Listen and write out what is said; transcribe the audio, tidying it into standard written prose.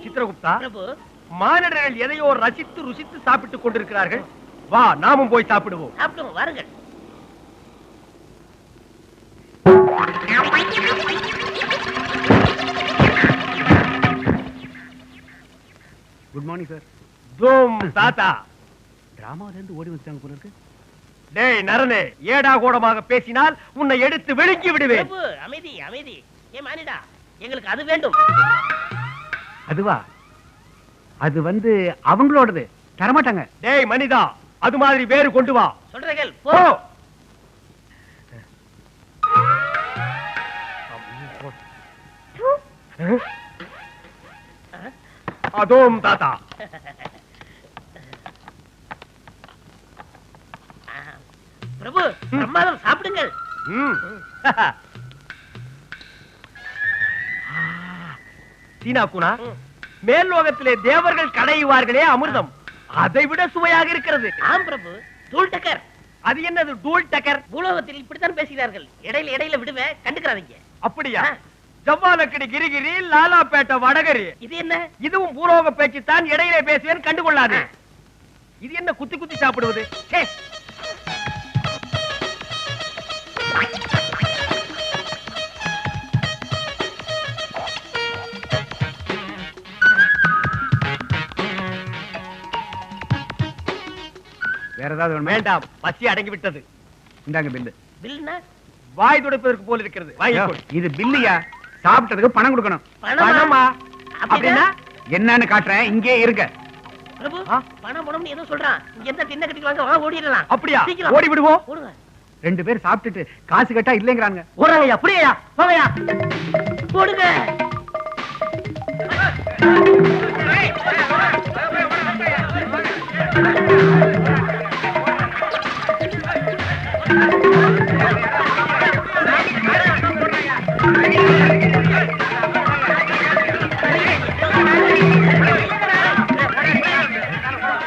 சித்திரகுப்தா, பிரபு மானிடர்கள் எதையோ ரசித்து ருசித்து சாப்பிட்டுக் கொண்டிருக்கிறார்கள். வா, நாமும் போய் சாப்பிடுவோம். சாப்பிடுவோம், வாருங்கள். Good morning sir. தூம் தாத்தா. டிராமால இருந்து ஓடி வந்துட்டாங்க போல இருக்கு. டேய் நரனே, ஏடா கூடமாக பேசினால் உன்னை எடுத்து விழுங்கி விடுவேன். பிரபு அமைதி அமைதி. ஏ மானிடா, எங்களுக்கு அது வேண்டும். அதுவா? அது வந்து அவங்களோடது, தரமாட்டாங்க. டேய் மனிதா, அது மாதிரி வேறு கொண்டு வா. சொல்றீர்கள் போ. போ. அதோம் தாத்தா. பிரபு பிரமாதம், சாப்பிடுங்கள். சீனா குணா, மேல் லோகத்திலே தேவர்கள் கடையுவார்களே அமிர்தம், அதை விட சுவையாக இருக்கிறது. ஆம் பிரபு, தூள் டக்கர். அது என்னது டூல் டக்கர்? பூலோகத்தில் இப்படித்தான் பேசுகிறார்கள். இடையில இடையில விடுவேன், கண்டுக்கிறாதீங்க. அப்படியா? ஜவ்வாலக்கடி கிரிகிரி, லாலாப்பேட்டை வடகரி. இது என்ன? இதுவும் பூலோக பேச்சு தான். இடையிலே பேசுவேன், கண்டுகொள்ளாது. இது என்ன குத்தி குத்தி சாப்பிடுவது? வேற ஏதாவது வேணுமா? வேண்டாம், பசி அடங்கி விட்டது. இந்தாங்க பில்லு. பில்னா? வாய் துடைப்பதற்கு போல இருக்கிறது. வாங்கிக்கொள். இது பில்லியா? சாப்பிட்டதுக்கு பணம் கொடுக்கணும். பணமா? அப்படின்னா என்னன்னு காட்டுறேன், இங்கே இருக்க. பிரபு பணம் பணம்னு ஏதோ சொல்றான். இங்க எந்த தின்ன கட்டிக்கு வாங்க, வா ஓடிடலாம். அப்படியா? சீக்கிரம் ஓடி விடுவோம். ஓடுங்க. ரெண்டு பேர் சாப்பிட்டுட்டு காசு கேட்டா இல்லைங்கிறாங்க. ஓடுங்க. அப்படியா? போவையா? ஓடுங்க.